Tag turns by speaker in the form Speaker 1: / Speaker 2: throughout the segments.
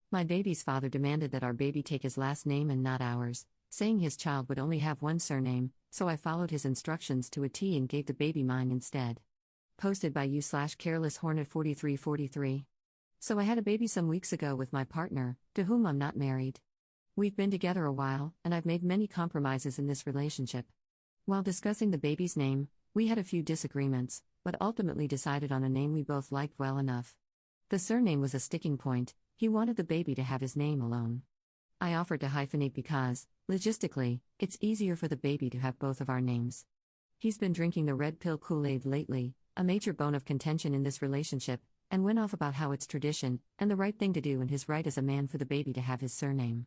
Speaker 1: My baby's father demanded that our baby take his last name and not ours, saying his child would only have one surname, so I followed his instructions to a T and gave the baby mine instead. Posted by u/carelesshornet4343. So I had a baby some weeks ago with my partner, to whom I'm not married. We've been together a while, and I've made many compromises in this relationship. While discussing the baby's name, we had a few disagreements, but ultimately decided on a name we both liked well enough. The surname was a sticking point. He wanted the baby to have his name alone. I offered to hyphenate because, logistically, it's easier for the baby to have both of our names. He's been drinking the red pill Kool-Aid lately, a major bone of contention in this relationship, and went off about how it's tradition, and the right thing to do and his right as a man for the baby to have his surname.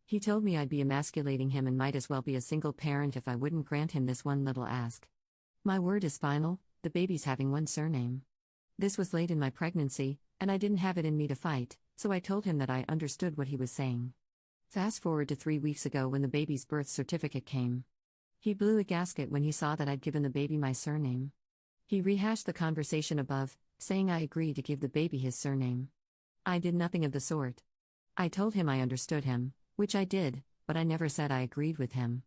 Speaker 1: He told me I'd be emasculating him and might as well be a single parent if I wouldn't grant him this one little ask. My word is final, the baby's having one surname. This was late in my pregnancy, and I didn't have it in me to fight, so I told him that I understood what he was saying. Fast forward to 3 weeks ago when the baby's birth certificate came. He blew a gasket when he saw that I'd given the baby my surname. He rehashed the conversation above, saying I agreed to give the baby his surname. I did nothing of the sort. I told him I understood him, which I did, but I never said I agreed with him.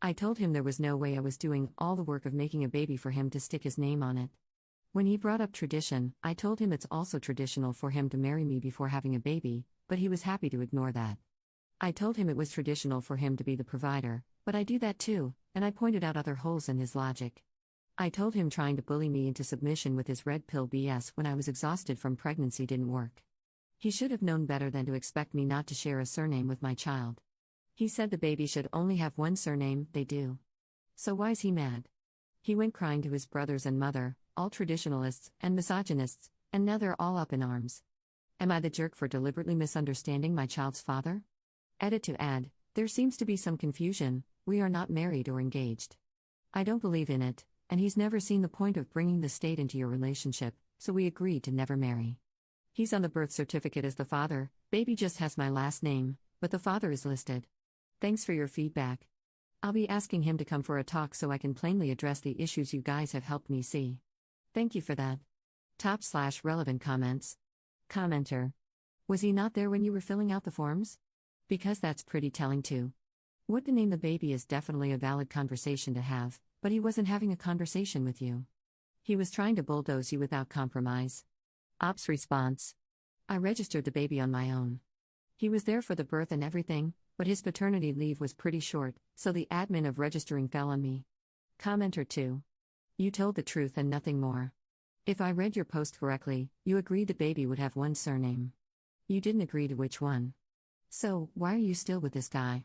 Speaker 1: I told him there was no way I was doing all the work of making a baby for him to stick his name on it. When he brought up tradition, I told him it's also traditional for him to marry me before having a baby, but he was happy to ignore that. I told him it was traditional for him to be the provider, but I do that too, and I pointed out other holes in his logic. I told him trying to bully me into submission with his red pill BS when I was exhausted from pregnancy didn't work. He should have known better than to expect me not to share a surname with my child. He said the baby should only have one surname, they do. So why's he mad? He went crying to his brothers and mother, all traditionalists and misogynists, and now they're all up in arms. Am I the jerk for deliberately misunderstanding my child's father? Edit to add, there seems to be some confusion, we are not married or engaged. I don't believe in it, and he's never seen the point of bringing the state into your relationship, so we agreed to never marry. He's on the birth certificate as the father, baby just has my last name, but the father is listed. Thanks for your feedback. I'll be asking him to come for a talk so I can plainly address the issues you guys have helped me see. Thank you for that. Top/relevant comments. Commenter. Was he not there when you were filling out the forms? Because that's pretty telling too. What to name the baby is definitely a valid conversation to have, but he wasn't having a conversation with you. He was trying to bulldoze you without compromise. Ops response. I registered the baby on my own. He was there for the birth and everything, but his paternity leave was pretty short, so the admin of registering fell on me. Commenter 2. You told the truth and nothing more. If I read your post correctly, you agreed the baby would have one surname. You didn't agree to which one. So, why are you still with this guy?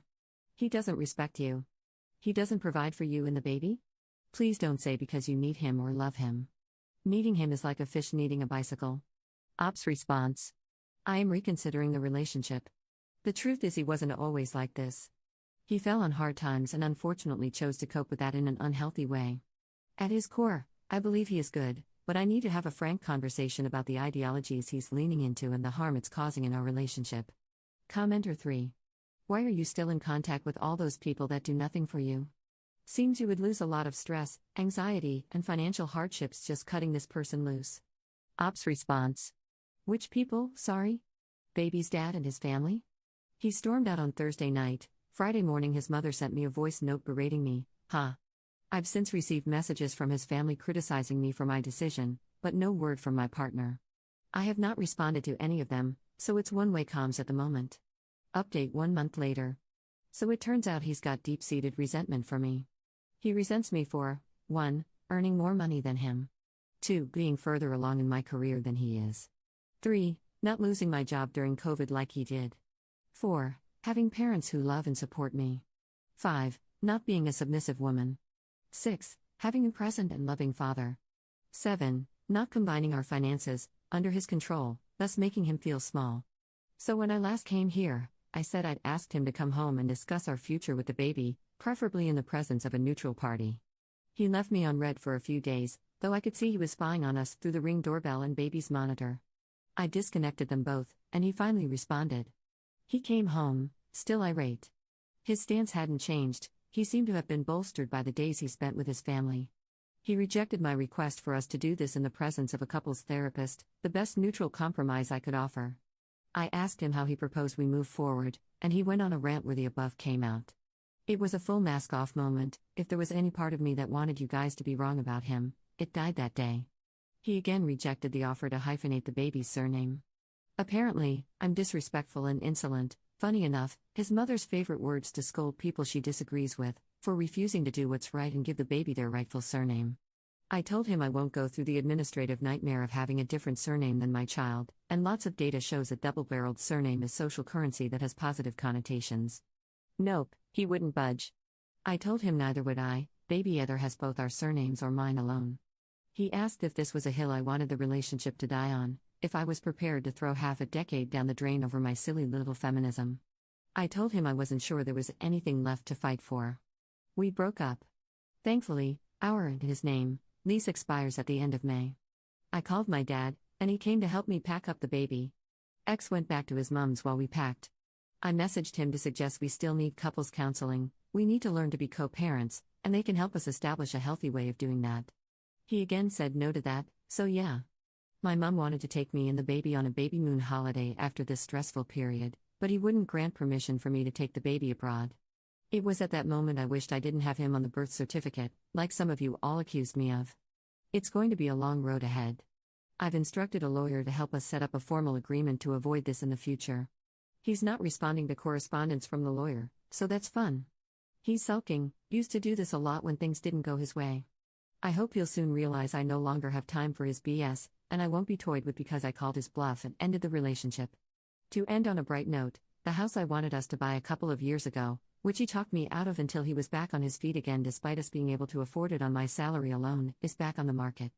Speaker 1: He doesn't respect you. He doesn't provide for you and the baby? Please don't say because you need him or love him. Needing him is like a fish needing a bicycle. Ops response. I am reconsidering the relationship. The truth is he wasn't always like this. He fell on hard times and unfortunately chose to cope with that in an unhealthy way. At his core, I believe he is good, but I need to have a frank conversation about the ideologies he's leaning into and the harm it's causing in our relationship. Commenter 3. Why are you still in contact with all those people that do nothing for you? Seems you would lose a lot of stress, anxiety, and financial hardships just cutting this person loose. Ops response. Which people, sorry? Baby's dad and his family? He stormed out on Thursday night. Friday morning his mother sent me a voice note berating me, I've since received messages from his family criticizing me for my decision, but no word from my partner. I have not responded to any of them, so it's one-way comms at the moment. Update 1 month later. So it turns out he's got deep-seated resentment for me. He resents me for 1. Earning more money than him. 2. Being further along in my career than he is. 3. Not losing my job during COVID like he did. 4. Having parents who love and support me. 5. Not being a submissive woman. 6. Having a present and loving father. 7. Not combining our finances, under his control, thus making him feel small. So when I last came here, I said I'd asked him to come home and discuss our future with the baby, preferably in the presence of a neutral party. He left me on red for a few days, though I could see he was spying on us through the Ring doorbell and baby's monitor. I disconnected them both, and he finally responded. He came home, still irate. His stance hadn't changed, he seemed to have been bolstered by the days he spent with his family. He rejected my request for us to do this in the presence of a couples therapist, the best neutral compromise I could offer. I asked him how he proposed we move forward, and he went on a rant where the above came out. It was a full mask off moment. If there was any part of me that wanted you guys to be wrong about him, it died that day. He again rejected the offer to hyphenate the baby's surname. Apparently, I'm disrespectful and insolent. Funny enough, his mother's favorite words to scold people she disagrees with, for refusing to do what's right and give the baby their rightful surname. I told him I won't go through the administrative nightmare of having a different surname than my child, and lots of data shows a double-barreled surname is social currency that has positive connotations. Nope, he wouldn't budge. I told him neither would I. Baby either has both our surnames or mine alone. He asked if this was a hill I wanted the relationship to die on, if I was prepared to throw half a decade down the drain over my silly little feminism. I told him I wasn't sure there was anything left to fight for. We broke up. Thankfully, his name, lease expires at the end of May. I called my dad, and he came to help me pack up the baby. X went back to his mom's while we packed. I messaged him to suggest we still need couples counseling, we need to learn to be co-parents, and they can help us establish a healthy way of doing that. He again said no to that, so yeah. My mom wanted to take me and the baby on a baby moon holiday after this stressful period, but he wouldn't grant permission for me to take the baby abroad. It was at that moment I wished I didn't have him on the birth certificate, like some of you all accused me of. It's going to be a long road ahead. I've instructed a lawyer to help us set up a formal agreement to avoid this in the future. He's not responding to correspondence from the lawyer, so that's fun. He's sulking, used to do this a lot when things didn't go his way. I hope he'll soon realize I no longer have time for his BS, and I won't be toyed with because I called his bluff and ended the relationship. To end on a bright note, the house I wanted us to buy a couple of years ago, which he talked me out of until he was back on his feet again despite us being able to afford it on my salary alone, is back on the market.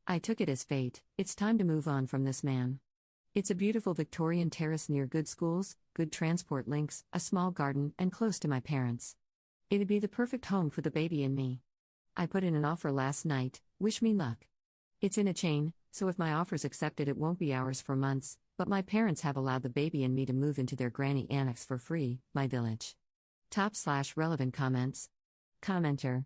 Speaker 1: I took it as fate. It's time to move on from this man. It's a beautiful Victorian terrace near good schools, good transport links, a small garden, and close to my parents. It'd be the perfect home for the baby and me. I put in an offer last night, wish me luck. It's in a chain, so if my offer's accepted it won't be ours for months, but my parents have allowed the baby and me to move into their granny annex for free, my village. /relevant comments. Commenter.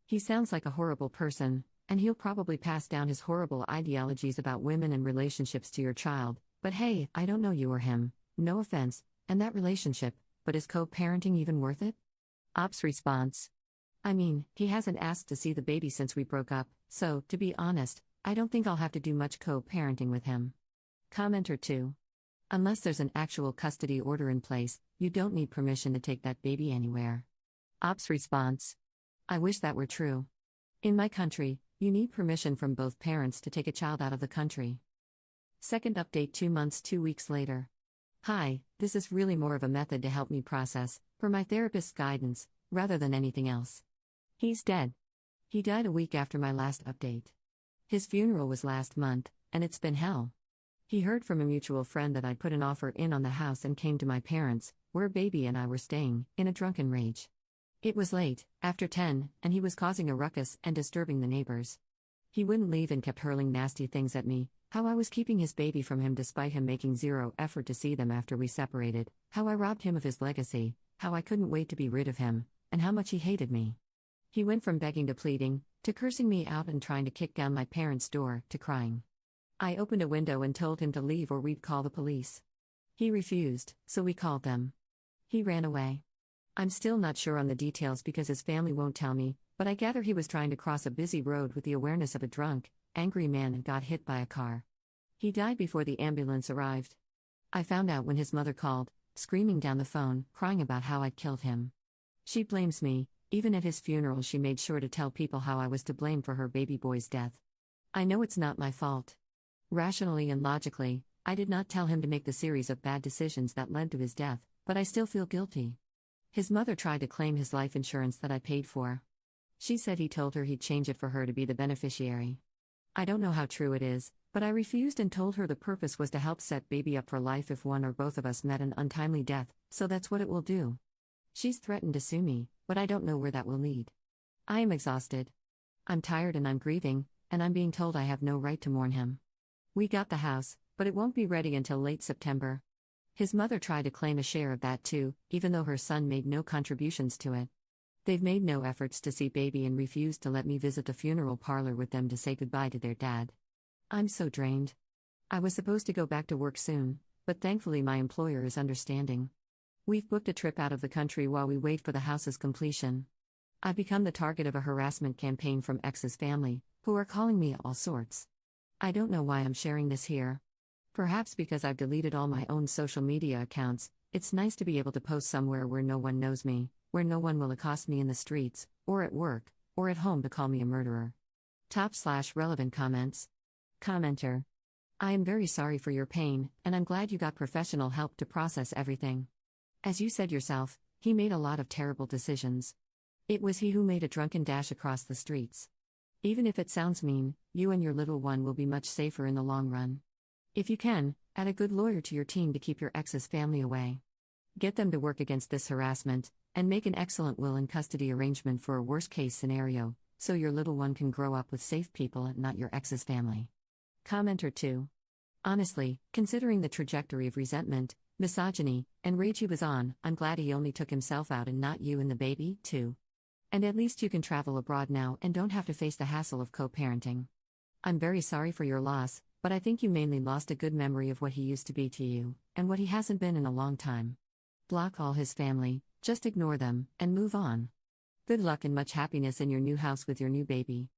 Speaker 1: He sounds like a horrible person, and he'll probably pass down his horrible ideologies about women and relationships to your child, but hey, I don't know you or him, no offense, and that relationship, but is co-parenting even worth it? Ops response. I mean, he hasn't asked to see the baby since we broke up, so, to be honest, I don't think I'll have to do much co-parenting with him. Commenter 2. Unless there's an actual custody order in place, you don't need permission to take that baby anywhere. Ops response. I wish that were true. In my country, you need permission from both parents to take a child out of the country. Second update 2 months 2 weeks later. Hi, this is really more of a method to help me process, per my therapist's guidance, rather than anything else. He's dead. He died a week after my last update. His funeral was last month, and it's been hell. He heard from a mutual friend that I'd put an offer in on the house and came to my parents', where baby and I were staying, in a drunken rage. It was late, after 10, and he was causing a ruckus and disturbing the neighbors. He wouldn't leave and kept hurling nasty things at me, how I was keeping his baby from him despite him making zero effort to see them after we separated, how I robbed him of his legacy, how I couldn't wait to be rid of him, and how much he hated me. He went from begging to pleading, to cursing me out and trying to kick down my parents' door, to crying. I opened a window and told him to leave or we'd call the police. He refused, so we called them. He ran away. I'm still not sure on the details because his family won't tell me, but I gather he was trying to cross a busy road with the awareness of a drunk, angry man and got hit by a car. He died before the ambulance arrived. I found out when his mother called, screaming down the phone, crying about how I'd killed him. She blames me. Even at his funeral she made sure to tell people how I was to blame for her baby boy's death. I know it's not my fault. Rationally and logically, I did not tell him to make the series of bad decisions that led to his death, but I still feel guilty. His mother tried to claim his life insurance that I paid for. She said he told her he'd change it for her to be the beneficiary. I don't know how true it is, but I refused and told her the purpose was to help set baby up for life if one or both of us met an untimely death, so that's what it will do. She's threatened to sue me, but I don't know where that will lead. I am exhausted. I'm tired and I'm grieving, and I'm being told I have no right to mourn him. We got the house, but it won't be ready until late September. His mother tried to claim a share of that too, even though her son made no contributions to it. They've made no efforts to see baby and refused to let me visit the funeral parlor with them to say goodbye to their dad. I'm so drained. I was supposed to go back to work soon, but thankfully my employer is understanding. We've booked a trip out of the country while we wait for the house's completion. I've become the target of a harassment campaign from ex's family, who are calling me all sorts. I don't know why I'm sharing this here. Perhaps because I've deleted all my own social media accounts, it's nice to be able to post somewhere where no one knows me, where no one will accost me in the streets, or at work, or at home to call me a murderer. Top/relevant comments. Commenter. I am very sorry for your pain, and I'm glad you got professional help to process everything. As you said yourself, he made a lot of terrible decisions. It was he who made a drunken dash across the streets. Even if it sounds mean, you and your little one will be much safer in the long run. If you can, add a good lawyer to your team to keep your ex's family away. Get them to work against this harassment, and make an excellent will and custody arrangement for a worst-case scenario, so your little one can grow up with safe people and not your ex's family. Commenter 2. Honestly, considering the trajectory of resentment, misogyny, and rage he was on, I'm glad he only took himself out and not you and the baby, too. And at least you can travel abroad now and don't have to face the hassle of co-parenting. I'm very sorry for your loss, but I think you mainly lost a good memory of what he used to be to you, and what he hasn't been in a long time. Block all his family, just ignore them, and move on. Good luck and much happiness in your new house with your new baby.